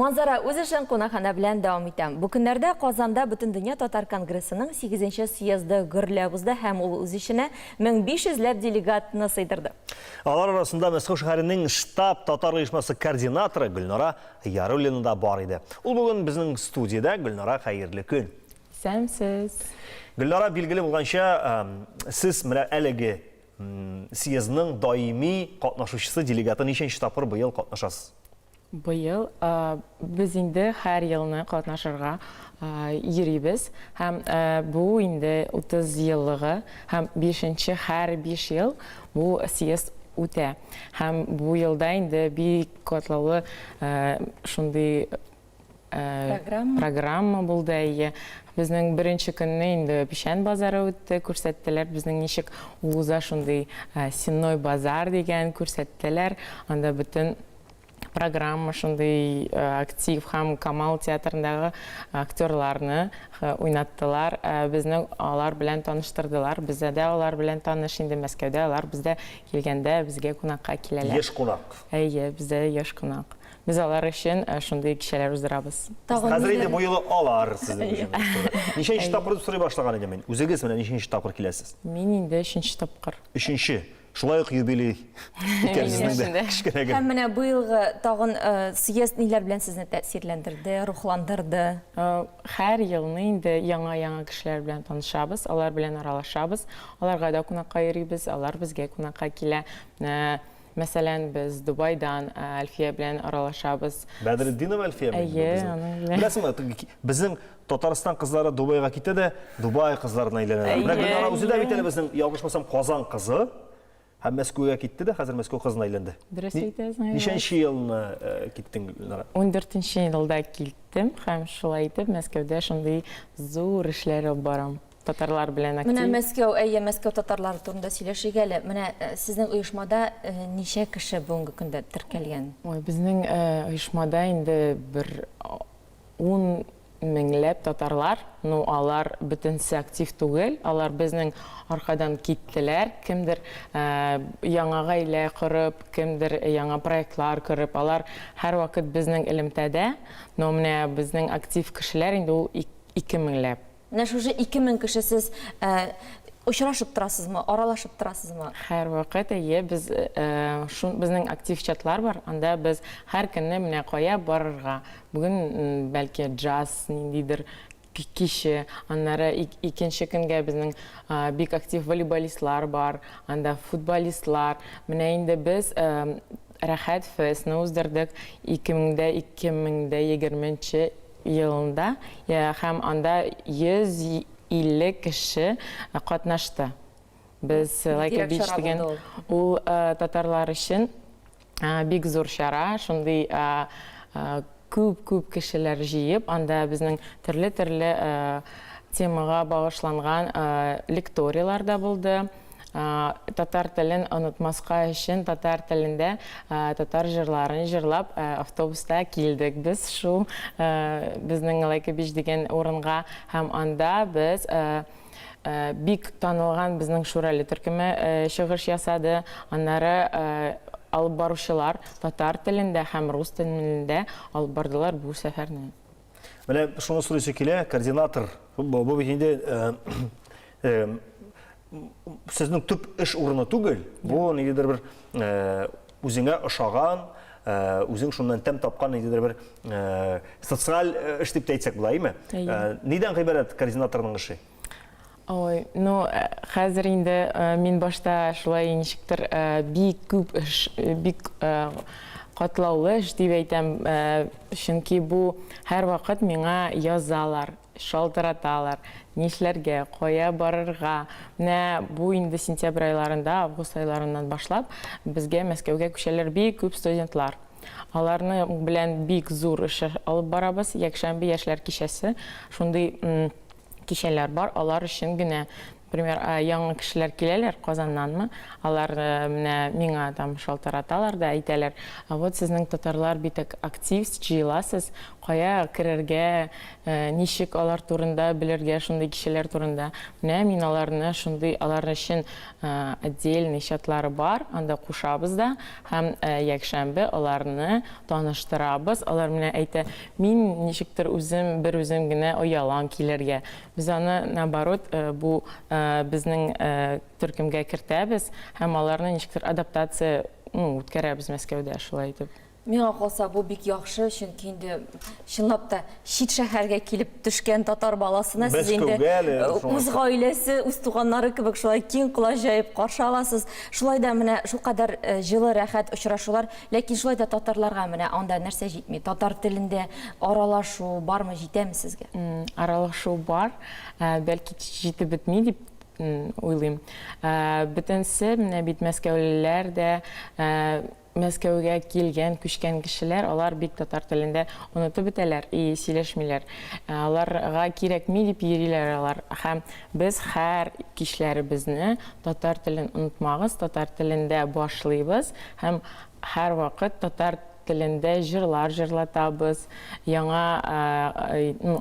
Манзара, үз эшен кунакхана белән дәвам итәм. Бу көннәрдә Казанда Бөтен дөнья татар конгрессының 8-нче съезды гөрләп узды һәм ул үз эшенә 1500 делегатны сыйдырды. Алар арасында Мәскәү шәһәренең штаб татар оешмасы координаторы Гөлнара Яруллина да бар иде. Ул бүген безнең студиядә. Гөлнара, хәерле көн. Сәмсез. Гөлнара, билгеле булганча, сез менә әлеге съездның даими катнашучысы, делегаты ничәнче тапкыр быел катнашасыз? Быел без инде һәр елны катнашырга йөрибез. Һәм бу инде 30 еллыгы һәм 5-нче һәр 5 ел бу съезд үтә. Һәм бу елда инде бик катлаулы шундый программа булды. Безнең беренче көнне инде печән базары үтте, күрсәттеләр безнең ничек уза шундый сенной базар дигән күрсәттеләр. Анда бөтен программа шундый актив һәм Камал театрындагы актерларны уйнаттылар. Безне алар белән таныштырдылар. Бездә дә алар белән таныш инде Мәскәүдә алар бездә килгәндә безгә кунакка киләләр. Яшь кунак. Әйе, бездә яшь кунак. Biz алар өчен шундый кичәләр уздырабыз. Хәзер инде бу елы алар сезнең өчен. Ничәнче тапкыр сорый башлаган идем мин. Үзегез менә ничәнче тапкыр киләсез? Мин инде 3нче тапкыр. 3нче. Шулай ук юбилей икәнсездә. Һәм менә бу елгы тагын съезд ниләр белән сезне тәэсирләндерде, рухландырды? Һәр елны инде яңа кешеләр белән танышабыз, алар белән аралашабыз. Аларга да кунакка йөрибез, алар безгә кунакка килә. Мәсәлән, без Дубайдан Әлфия белән аралашабыз. Бәдретдинова Әлфия белән. Әйе, Беләсезме, безнең Татарстан кызлары Дубайга китә дә, Дубай кызларына әйләнәләр. Менә үзе дә бит әле безнең ялгышмасам Казан кызы. Һәм Мәскәүгә китте дә, хәзер Мәскәү кызына әйләнде. Дөрес әйтәсең. Ничәнче елны киттең, Гөлнара? 14нче елда килдем һәм шулай итеп Мәскәүдә шундый зур эшләр алып барам. Татарлар белән актив. Менә Мәскәү татарлары турында сөйләшик әле. Менә сезнең оешмада ничә кеше бүгенге көндә теркәлгән? Безнең оешмада инде 10 меңләп татарлар, алар бөтенсе актив түгел, алар безнең аркадан киттеләр, кемдер яңа гаилә корып, кемдер яңа проектлар корып, алар һәр вакыт безнең элемтәдә, но менә безнең актив кешеләр инде ул 2 меңләп. Менә шушы 2000 кеше сез очрашып торасызмы, аралашып торасызмы? Һәр вакыт без безнең актив чатлар бар, анда без һәр көнне менә кая барырга. Бүген бәлки джаз ниндидер кичә, аннары икенче көнгә безнең бик актив волейболистлар бар, анда футболистлар. Менә инде без Рәхәт фестны уздырдык 2020 елында, һәм анда 150 кеше катнашты. Без лайка бич дигән ул татарлар өчен бик зур чара, шундый күп кешеләр җыеп, анда безнең төрле темага багышланган лекториялар да булды. Татар телен онытмаска өчен татар телендә татар җырларын җырлап автобуста килдек без шул безнең лайка бич дигән урынга, һәм анда без бик танылган безнең Шүрәле төркеме чыгыш ясады. Аннары алып баручылар татар телендә һәм рус телендә алып бардылар бу сәфәрне. Менә шуны сорыйсы килә, координатор. Бу бит инде сезнең төп эш урыны түгел. Бу нидер бер үзеңә ошаган, үзең шуннан тәм тапкан нидер бер социаль эш дип әйтсәк булаймы? Нидән гыйбарәт координаторның эше? Ой, хәзер инде мин башта шулай ничектер бик күп эш, бик катлаулы эш дип әйтәм, чөнки бу һәр вакыт миңа язалар, шалтыраталар, нишләргә, кая барырга. Менә бу инде сентябрь айларында, август айларыннан башлап, безгә Мәскәүгә күчәләр бик күп студентлар. Аларны белән бик зур эш алып барабыз, якшәмбе яшьләр кичәсе, шундый кичәләр бар, алар өчен генә Например, яңа кешеләр киләләр Казаннанмы, алар менә миңа там шалтыраталар да әйтәләр, вот сезнең татарлар битек актив җыеласыз, кая керергә, ничек алар турында белергә, шундый кешеләр турында. Менә мин аларны шундый, алар өчен отдельный чатлары бар, анда кушабыз да, һәм якшәмбе аларны таныштырабыз. Алар менә әйтә, мин ничектер үзем генә оялам килергә. Без аны наоборот бу безнең төркемгә кертәбез һәм аларны ничектер адаптация үткәрәбез Мәскәүдә, шулай итеп. Миңа калса бу бик яхшы, чөнки инде чынлап та чит шәһәргә килеп төшкән татар баласына сез инде үз гаиләсе, үз туганнары кебек шулай киң кыла җәеп каршы аласыз. Шулай да менә шулкадәр җылы, рәхәт очрашулар, ләкин шулай да татарларга менә анда нәрсә җитми? Татар телендә аралашу бармы, җитәме сезгә? Аралашу бар, бәлки җитеп бетми дип уйлыйм. Бөтенсе менә бит Мәскәүлеләр дә Мәскәүгә килгән, күчкән кешеләр, алар бик татар телендә онытып бетәләр и сөйләшмиләр. Аларга кирәкми дип йөриләр алар. Һәм без һәр кичләребезне татар телен онытмагыз, татар телендә башлыйбыз һәм һәр вакыт татар телендә җырлар җырлатабыз. Яңа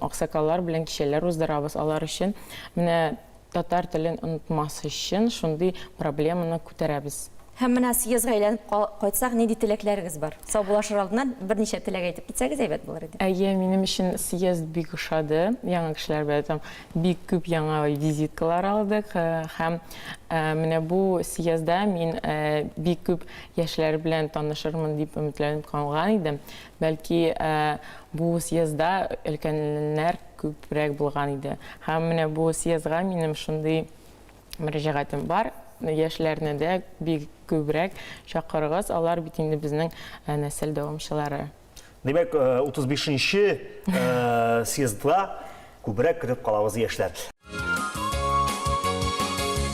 аксакаллар белән кичәләр уздырабыз. Алар өчен менә татар телен онытмас өчен шундый проблеманы күтәрәбез. Һәм менә съездга әйләнеп кайтсак, нинди теләкләрегез бар? Саубулашыр алдыннан берничә теләк әйтеп китсәгез әйбәт булыр иде. Әйе, минем өчен съезд бик ошады. Яңа кешеләр белән бик күп яңа визиткалар алдык һәм менә бу съездда мин бик күп яшьләр белән танышырмын дип өметләнеп калган идем. Бәлки бу съездда өлкәннәр күпрәк булган иде. Һәм менә бу съездга минем шундый мөрәҗәгатем бар. Яшьләрне дә бик күбрәк чакырыгыз, алар бит инде безнең нәсел дәвамчылары. Демәк, 35-нче съездга күбрәк кереп калабыз яшьләр.